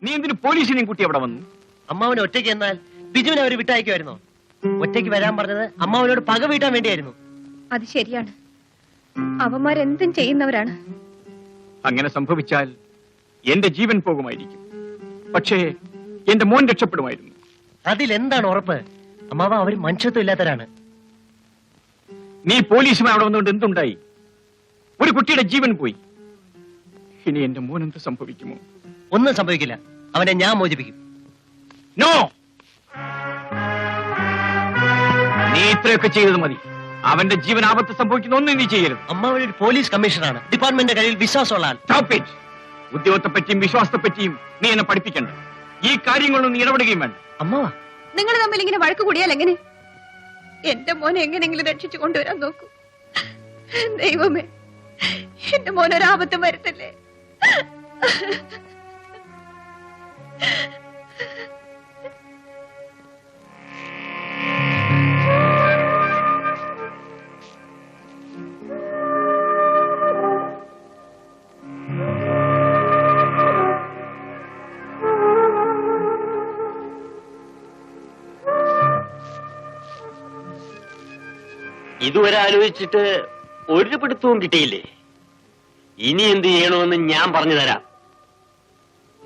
നീ എന്തിനു പോലീസിനെയും കൂട്ടി അവിടെ വന്നു? അമ്മാവന് ഒറ്റയ്ക്ക് എന്നാൽ ബിജുവിനെ അവർ വിട്ടയക്കുമായിരുന്നോ? ഒറ്റയ്ക്ക് വരാൻ പറഞ്ഞത് അമ്മാവനോട് പക വീട്ടാൻ വേണ്ടിയായിരുന്നു. അത് ശരിയാണ്. അവന്മാരെന്തും ചെയ്യുന്നവരാണ്. അങ്ങനെ സംഭവിച്ചാൽ എന്റെ ജീവൻ പോകുമായിരിക്കും. പക്ഷേ എന്റെ മോൻ രക്ഷപ്പെടുമായിരുന്നു. അതിലെന്താണ് ഉറപ്പ്? അമ്മാവ അവർ മനുഷ്യത്വം ഇല്ലാത്തവരാണ്. നീ പോലീസുമായി അവിടെ വന്നുകൊണ്ട് എന്തുണ്ടായി? ഒരു കുട്ടിയുടെ ജീവൻ പോയി. ഇനി എന്റെ മോൻ എന്ത് സംഭവിക്കുമോ? ഒന്നും സംഭവിക്കില്ല. അവനെ ഞാൻ മോചിപ്പിക്കും. നോ, നീ ഇത്രയൊക്കെ ചെയ്തത് മതി. അവന്റെ ജീവൻ ആപത്ത് സംഭവിക്കുന്ന ഒന്നും നീ ചെയ്യരുത്. അമ്മാവൻ ഒരു പോലീസ് കമ്മീഷണറാണ്. ഡിപ്പാർട്ട്മെന്റിന്റെ കയ്യിൽ വിശ്വാസമുള്ള ആൾ. ഉദ്യോഗത്തെ പറ്റിയും വിശ്വാസത്തെ പറ്റിയും നീ എന്നെ പഠിപ്പിക്കണ്ട. ഈ കാര്യങ്ങളൊന്നും നീ ഇടപെടുകയും വേണ്ട. അമ്മാവ, നിങ്ങൾ തമ്മിൽ ഇങ്ങനെ വഴക്ക് കൂടിയാൽ എങ്ങനെ? എന്റെ മോനെ എങ്ങനെയെങ്കിലും രക്ഷിച്ചു കൊണ്ടുവരാൻ നോക്കൂ. ദൈവമേ, എന്റെ മോനൊരാപത്തും വരുത്തല്ലേ. ഇതുവരെ ആലോചിച്ചിട്ട് ഒരു പിടുത്തവും കിട്ടിയില്ലേ? ഇനി എന്ത് ചെയ്യണമെന്ന് ഞാൻ പറഞ്ഞു തരാം.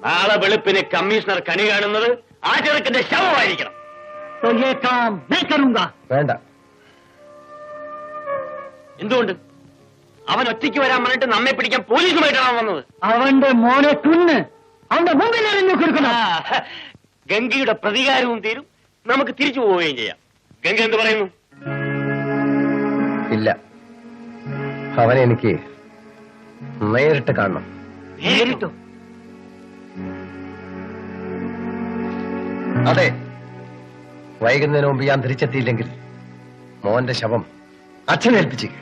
നാളെ വെളുപ്പിന് കമ്മീഷണർ കണി കാണുന്നത് ആ ചെറുക്കന്റെ ശവമായിരിക്കണം. വേണ്ട. എന്തുകൊണ്ട്? അവൻ ഒറ്റയ്ക്ക് വരാൻ പറഞ്ഞിട്ട് നമ്മെ പിടിക്കാൻ പോലീസുമായിട്ടാണ് വന്നത്. അവന്റെ മോനെ കുന്ന് അവന്റെ മുമ്പിൽ എറിഞ്ഞു കൊടുക്കണം. ഗംഗയുടെ പ്രതികാരവും തീരും, നമുക്ക് തിരിച്ചു പോവുകയും ചെയ്യാം. ഗംഗ എന്ത് പറയുന്നു? ഇല്ല, അവനെ എനിക്ക് നേരിട്ട് കാണണം. നേരിട്ടോ? അതെ, വൈകുന്നതിന് മുമ്പ് ഞാൻ തിരിച്ചെത്തിയില്ലെങ്കിൽ മോന്റെ ശവം അച്ഛനേൽപ്പിച്ചേക്ക്.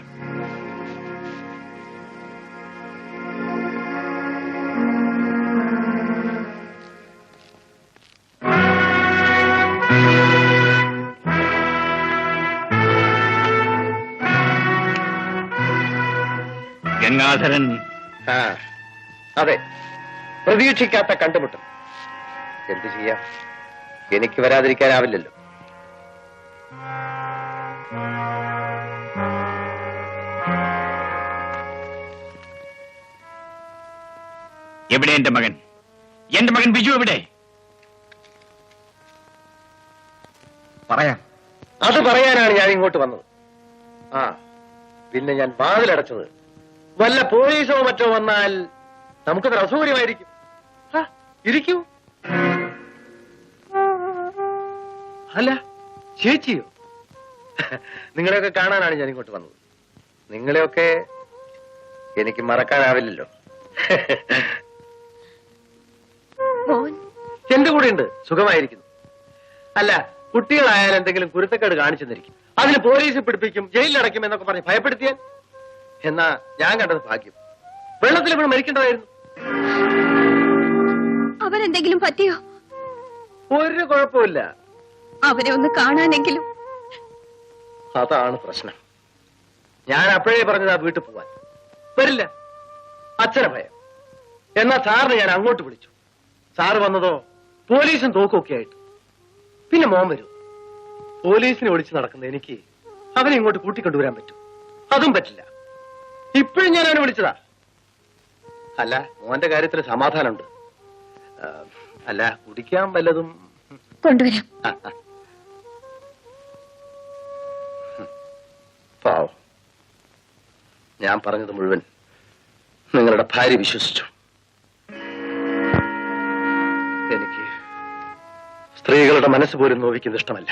ഗംഗാധരൻ. അതെ, പ്രതീക്ഷിക്കാത്ത കണ്ടുമുട്ടൽ. എന്തു ചെയ്യാം, എനിക്ക് വരാതിരിക്കാനാവില്ലല്ലോ. എവിടെ എന്റെ മകൻ? എന്റെ മകൻ ബിജു എവിടെ? പറയാം. അത് പറയാനാണ് ഞാൻ ഇങ്ങോട്ട് വന്നത്. പിന്നെ ഞാൻ വാതിലടച്ചത് വല്ല പോലീസോ മറ്റോ വന്നാൽ നമുക്കത് അസൗകര്യമായിരിക്കും. ഇരിക്കൂ. അല്ല, ചേച്ചിയോ? നിങ്ങളെയൊക്കെ കാണാനാണ് ഞാൻ ഇങ്ങോട്ട് വന്നത്. നിങ്ങളെയൊക്കെ എനിക്ക് മറക്കാനാവില്ലല്ലോ. എന്റെ കൂടെ ഉണ്ട്, സുഖമായിരിക്കുന്നു. അല്ല, കുട്ടികളായാലും എന്തെങ്കിലും കുരുത്തക്കേട് കാണിച്ചെന്നിരിക്കും, അതിന് പോലീസ് പിടിപ്പിക്കും, ജയിലിലടയ്ക്കും എന്നൊക്കെ പറഞ്ഞ് ഭയപ്പെടുത്തിയാൽ. എന്നാ ഞാൻ കണ്ടത് ഭാഗ്യം. വെള്ളത്തിൽ വീണ് മരിക്കേണ്ടതായിരുന്നു. അവനെന്തെങ്കിലും പറ്റിയോ? ഒരു കുഴപ്പമില്ല. അവനെ ഒന്ന് കാണാനെങ്കിലും. അതാണ് പ്രശ്നം. ഞാൻ അപ്പോഴേ പറഞ്ഞതാ വീട്ടിൽ പോവാൻ. വരില്ല, അച്ഛനെ ഭയം. എന്നാ സാറിന് ഞാൻ അങ്ങോട്ട് വിളിച്ചു. സാറ് വന്നതോ പോലീസും തോക്കൊക്കെ ആയിട്ട്. പിന്നെ മോൻ വരും. പോലീസിനെ ഒളിച്ച് നടക്കുന്ന എനിക്ക് അവനെ ഇങ്ങോട്ട് കൂട്ടിക്കൊണ്ടുവരാൻ പറ്റും? അതും പറ്റില്ല. ഇപ്പോഴും ഞാൻ അവനെ വിളിച്ചതാ. അല്ല, മോന്റെ കാര്യത്തിൽ സമാധാനമുണ്ട്. അല്ല, കുടിക്കാൻ വല്ലതും കൊണ്ടുവരാം. പാവം, ഞാൻ പറഞ്ഞത് മുഴുവൻ നിങ്ങളുടെ ഭാര്യ വിശ്വസിച്ചു. എനിക്ക് സ്ത്രീകളുടെ മനസ്സ് പോലും നോവിക്കുന്നത് ഇഷ്ടമല്ല.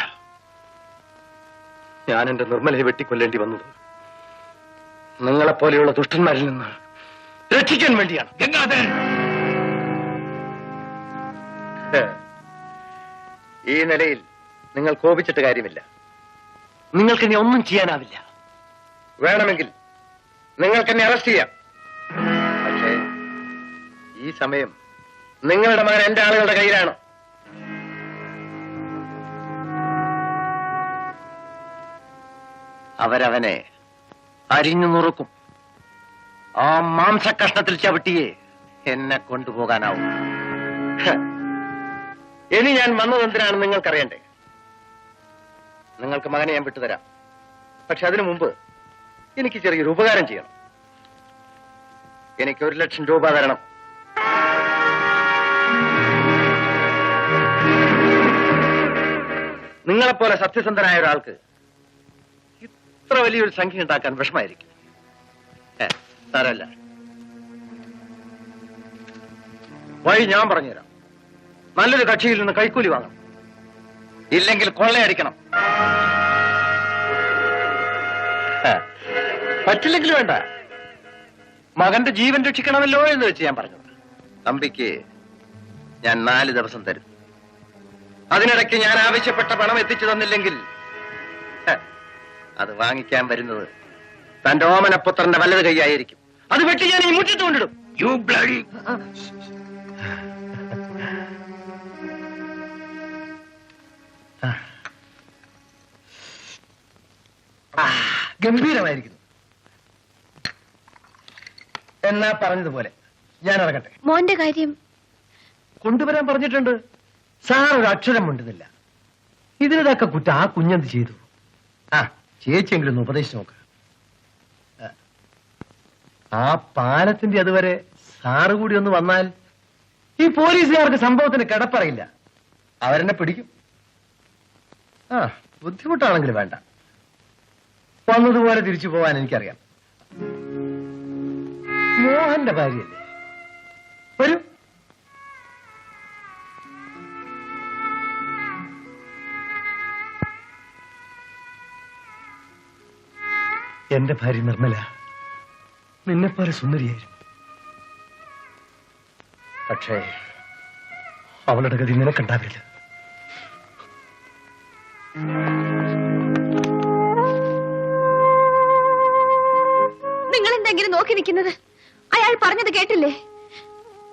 ഞാൻ എന്റെ നിർമ്മലയെ വെട്ടിക്കൊല്ലേണ്ടി വന്നത് നിങ്ങളെപ്പോലെയുള്ള ദുഷ്ടന്മാരിൽ നിന്ന് രക്ഷിക്കാൻ വേണ്ടിയാണ്. ഗംഗാധരൻ, ഈ നിലയിൽ നിങ്ങൾ കോപിച്ചിട്ട് കാര്യമില്ല. നിങ്ങൾക്ക് ഇനി ഒന്നും ചെയ്യാനാവില്ല. വേണമെങ്കിൽ നിങ്ങൾക്ക് എന്നെ അറസ്റ്റ് ചെയ്യാം. പക്ഷേ ഈ സമയം നിങ്ങളുടെ മകൻ എന്റെ ആളുകളുടെ കയ്യിലാണ്. അവരവനെ അരിഞ്ഞു നുറുക്കും. ആ മാംസക്കഷ്ണത്തിൽ ചവിട്ടിയെ എന്നെ കൊണ്ടുപോകാനാവും. ഇനി ഞാൻ വന്നത് എന്തിനാണെന്ന് നിങ്ങൾക്കറിയണ്ടേ? നിങ്ങൾക്ക് മകനെ ഞാൻ വിട്ടുതരാം. പക്ഷെ അതിനു മുമ്പ് എനിക്ക് ചെറിയൊരു ഉപകാരം ചെയ്യണം. എനിക്ക് 1 ലക്ഷം രൂപ തരണം. നിങ്ങളെപ്പോലെ സത്യസന്ധനായ ഒരാൾക്ക് ഇത്ര വലിയൊരു സംഖ്യ ഉണ്ടാക്കാൻ വിഷമായിരിക്കും. സാരമല്ല, വഴി ഞാൻ പറഞ്ഞുതരാം. നല്ലൊരു കക്ഷിയിൽ നിന്ന് കൈക്കൂലി വാങ്ങണം, ഇല്ലെങ്കിൽ കൊള്ളയടിക്കണം. പറ്റില്ലെങ്കിൽ വേണ്ട, മകന്റെ ജീവൻ രക്ഷിക്കണമല്ലോ എന്ന് വെച്ച് ഞാൻ പറഞ്ഞത്. തമ്പിക്ക് ഞാൻ 4 ദിവസം തരും. അതിനിടയ്ക്ക് ഞാൻ ആവശ്യപ്പെട്ട പണം എത്തിച്ചു തന്നില്ലെങ്കിൽ അത് വാങ്ങിക്കാൻ വരുന്നത് തന്റെ ഓമനപുത്രന്റെ വലത് കൈയായിരിക്കും. അത് വെട്ടി ഞാൻ ഈ മുറ്റത്ത് കൊണ്ടിടും. You bloody. ഗംഭീരമായിരിക്കുന്നു. എന്നാ പറഞ്ഞതുപോലെ ഞാൻ ഇറങ്ങട്ടെ. മോന്റെ കാര്യം കൊണ്ടുവരാൻ പറഞ്ഞിട്ടുണ്ട്. സാർ ഒരു അക്ഷരം മിണ്ടുന്നില്ല. ഇതിനൊക്കെ കുറ്റം ആ കുഞ്ഞെന്ത് ചെയ്തു? ആ ചേച്ചിയെങ്കിലും ഒന്ന് ഉപദേശിച്ച് നോക്ക്. ആ പാലത്തിന്റെ അതുവരെ സാറ് കൂടി ഒന്ന് വന്നാൽ ഈ പോലീസുകാർക്ക് സംഭവത്തിന് കിടപ്പറയില്ല. അവരെന്നെ പിടിക്കും. ആ ബുദ്ധിമുട്ടാണെങ്കിൽ വേണ്ട, വന്നതുപോലെ തിരിച്ചു പോവാൻ എനിക്കറിയാം. മോഹന്റെ ഭാര്യയല്ലേ, വരൂ. എന്റെ ഭാര്യ നിർമ്മല നിന്നെപ്പോലെ സുന്ദരിയായിരുന്നു. പക്ഷേ അവളുടെ ഗതി നിനക്കുണ്ടാവില്ല. നിങ്ങൾ എന്തെങ്കിലും നോക്കി നിൽക്കുന്നത്? അയാൾ പറഞ്ഞത് കേട്ടില്ലേ?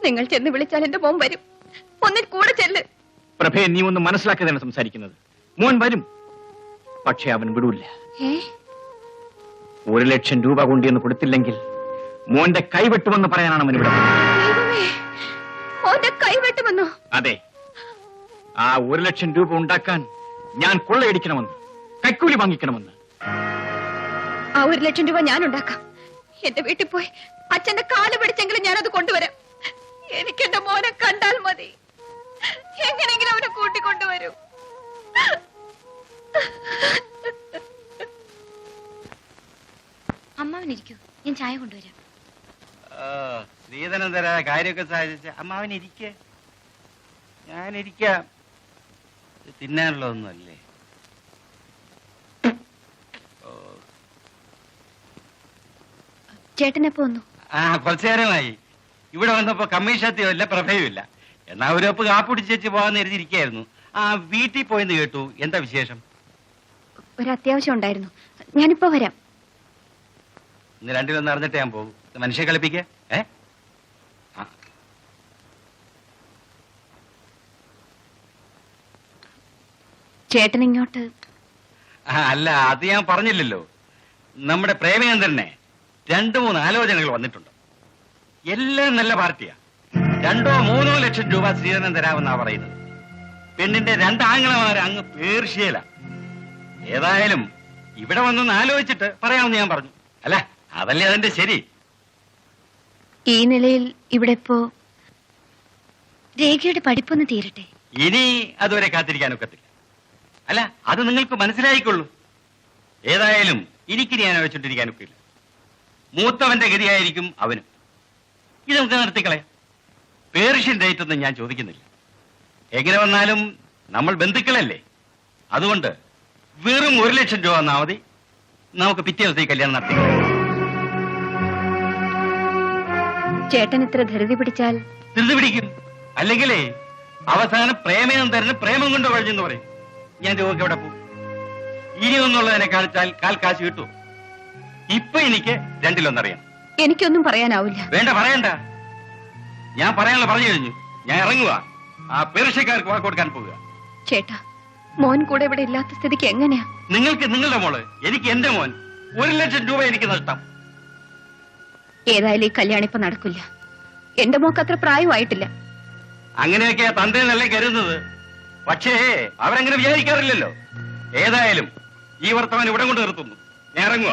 നിങ്ങൾ ചെന്ന് വിളിച്ചാൽ എന്റെ മോൻ വരും. ഒന്നിൽ കൂടെ ചെല്ല്. പ്രഭയെ, നീ ഒന്ന് മനസ്സിലാക്കാതാണ് സംസാരിക്കുന്നത്. മോൻ വരും, പക്ഷെ അവൻ വിടൂല്ല. 1 ലക്ഷം രൂപ കൊണ്ടുവന്ന് കൊടുത്തില്ലെങ്കിൽ മോന്റെ കൈവെട്ടുമെന്ന് പറയാനാണ് അവൻ ഇവിടെ. മോന്റെ കൈവെട്ടുമെന്നോ? അതെ, ആ 1 ലക്ഷം രൂപ ഉണ്ടാക്കാൻ ഞാൻ കൊള്ളയടിക്കണമെന്ന്, കൈക്കൂലി വാങ്ങിക്കണമെന്ന്. ആ 1 ലക്ഷം രൂപ ഞാൻ ഉണ്ടാക്കാം. എന്റെ വീട്ടിൽ പോയി അച്ഛന്റെ കാല് പിടിച്ചെങ്കിലും ഞാനത് കൊണ്ടുവരാം. എനിക്ക് എന്റെ മോനെ കണ്ടാൽ മതി. എങ്ങനെയെങ്കിലും അവനെ കൂട്ടിക്കൊണ്ടുവരൂ. അമ്മാവനിരിക്കൂ, ഞാൻ ചായ കൊണ്ടുവരാം. ശ്രീധരൻ തരാ കാര്യമൊക്കെ സാധിച്ച അമ്മാവൻ ഇരിക്കേ, ഞാനിരിക്കാം. തിന്നാനുള്ളതൊന്നുമല്ലേ. ചേട്ടനെപ്പോ വന്നു? കുറച്ചു നേരമായി. ഇവിടെ വന്നപ്പോ കമ്മീഷത്തിയോ ഇല്ല, പ്രഭയും ഇല്ല. എന്നാ ഒരൊപ്പ് കാപ്പിടിച്ചേച്ച് പോകാന്ന് എഴുതിയിരിക്കായിരുന്നു. വീട്ടിൽ പോയെന്ന് കേട്ടു. എന്താ വിശേഷം? ഒരു അത്യാവശ്യം ഉണ്ടായിരുന്നു, ഞാനിപ്പോ വരാം. ഇന്ന് രണ്ടിലൊന്ന് അറിഞ്ഞിട്ട് ഞാൻ പോകും. മനുഷ്യ കളിപ്പിക്കേ. ചേട്ടൻ ഇങ്ങോട്ട്? അല്ല, അത് ഞാൻ പറഞ്ഞില്ലല്ലോ. നമ്മുടെ പ്രേമചന്ദ്രനെ 2-3 ആലോചനകൾ വന്നിട്ടുണ്ട്. എല്ലാം നല്ല പാർട്ടിയാ. 2-3 ലക്ഷം രൂപ ശ്രീധരൻ തരാമെന്നാ പറയുന്നത്. പെണ്ണിന്റെ 2 ആംഗളമാര് അങ്ങ് പേർഷ്യയില. ഏതായാലും ഇവിടെ വന്നൊന്ന് ആലോചിച്ചിട്ട് പറയാമെന്ന് ഞാൻ പറഞ്ഞു. അല്ല, അതല്ലേ അതിന്റെ ശരി. ഈ നിലയിൽ ഇവിടെ ഇപ്പോ രേഖയുടെ പഠിപ്പൊന്ന് തീരട്ടെ. ഇനി അതുവരെ കാത്തിരിക്കാനൊക്കത്തില്ല. അല്ല, അത് നിങ്ങൾക്ക് മനസ്സിലായിക്കൊള്ളൂ. ഏതായാലും എനിക്കിനി ഞാൻ വെച്ചിട്ടിരിക്കാനൊക്കില്ല. മൂത്തവന്റെ ഗതിയായിരിക്കും അവനും. ഇത് നമുക്ക് നിർത്തിക്കളയാം. പേർഷ്യൻ ഡേറ്റ് ഒന്നും ഞാൻ ചോദിക്കുന്നില്ല. എങ്ങനെ വന്നാലും നമ്മൾ ബന്ധുക്കളല്ലേ. അതുകൊണ്ട് വെറും 1 ലക്ഷം രൂപ തന്നാ മതി. നമുക്ക് പിറ്റേ ദിവസം ഈ കല്യാണം നടത്തിക്കളയാം. ചേട്ടൻ ഇത്ര ധൃതി പിടിച്ചാൽ? ധൃതി പിടിക്കും. അല്ലെങ്കിലേ അവസാനം പ്രേമേന്ദ്രന് പ്രേമം കൊണ്ട് വഴിഞ്ഞെന്ന് പറയും. ഞാൻ രൂപയ്ക്ക് എവിടെ പോകും? ഇനി ഒന്നുള്ളതിനെ കാണിച്ചാൽ കാൽക്കാശ് കിട്ടും. ഇപ്പൊ എനിക്ക് 2-1 എനിക്കൊന്നും പറയാനാവില്ല. വേണ്ട, പറയണ്ട. ഞാൻ പറയാനുള്ള പറഞ്ഞു കഴിഞ്ഞു. ഞാൻ ഇറങ്ങുക. ആ പേർഷ്യക്കാർക്ക് വാക്ക് കൊടുക്കാൻ പോകുക. ചേട്ടാ, മോൻ കൂടെ ഇവിടെ ഇല്ലാത്ത സ്ഥിതിക്ക് എങ്ങനെയാ? നിങ്ങൾക്ക് നിങ്ങളുടെ മോള്, എനിക്ക് എന്റെ മോൻ. 1 ലക്ഷം രൂപ എനിക്ക് നഷ്ടം. ഏതായാലും ഈ കല്യാണം ഇപ്പൊ നടക്കില്ല. എന്റെ മോക്ക് അത്ര പ്രായമായിട്ടില്ല. അങ്ങനെയൊക്കെ തന്റെ നല്ല കരുതുന്നത്. പക്ഷേ അവരങ്ങനെ വിചാരിക്കാറില്ലല്ലോ. ഏതായാലും ഈ വർത്തമാനം ഇവിടെ കൊണ്ട് നിർത്തുന്നു. ഞാൻ ഇറങ്ങുക.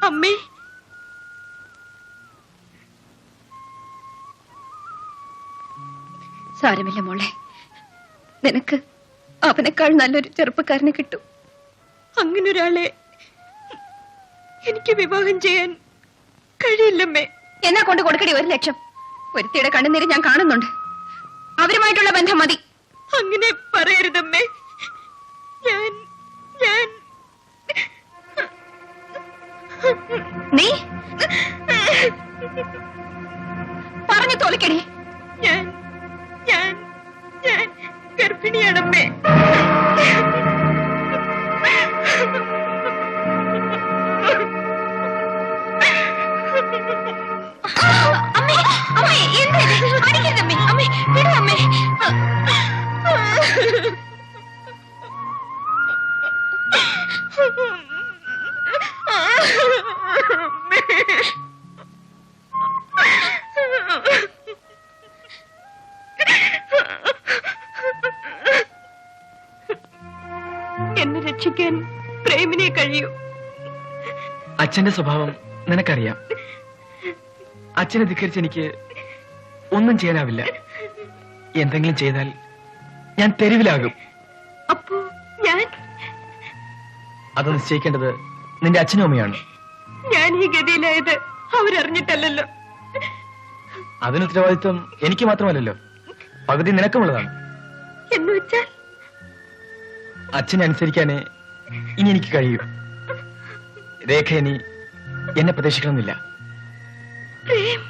അമ്മേ, സാരമില്ല മോളെ, നിനക്ക് അവനേക്കാൾ നല്ലൊരു ചെറുപ്പക്കാരനെ കിട്ടും. അങ്ങനെ ഒരാളെ എനിക്ക് വിവാഹം ചെയ്യാൻ കഴിയില്ലമ്മേ. എന്നാ കൊണ്ട് കൊടുക്കടി 1 ലക്ഷം. ഒരുത്തിയുടെ കണ്ണുനീര് ഞാൻ കാണുന്നുണ്ട്. അവരുമായിട്ടുള്ള ബന്ധം മതി. അങ്ങനെ പറയരുതമ്മേ. നീ പറഞ്ഞു തോലിക്കടി. ഞാൻ ഗർഭിണിയാണമ്മേ. അമ്മേ, അമ്മേ, എന്താ അടിക്കരുതമ്മേ. അമ്മേ, വിടമ്മേ. എന്നെ രക്ഷിക്കാൻ പ്രേമിനെ കഴിയൂ. അച്ഛന്റെ സ്വഭാവം നിനക്കറിയാം. അച്ഛനെ ധിക്കരിച്ച് എനിക്ക് ഒന്നും ചെയ്യാനാവില്ല. എന്തെങ്കിലും ചെയ്താൽ ഞാൻ തെരുവിലാകും. അപ്പോ ഞാൻ അത് നിശ്ചയിക്കേണ്ടത് നിന്റെ അച്ഛനും അമ്മയാണ്. ഞാൻ ഈ ഗതിയിലായത് അവരറിഞ്ഞിട്ടല്ലോ. അതിന് ഉത്തരവാദിത്വം എനിക്ക് മാത്രമല്ലല്ലോ, പകുതി നിനക്കുമുള്ളതാണ്. എന്ന് വെച്ചാൽ അച്ഛനെ അനുസരിക്കാനേ ഇനി എനിക്ക് കഴിയൂ. രേഖ ഇനി എന്നെ പ്രതീക്ഷിക്കണമെന്നില്ല. പ്രേം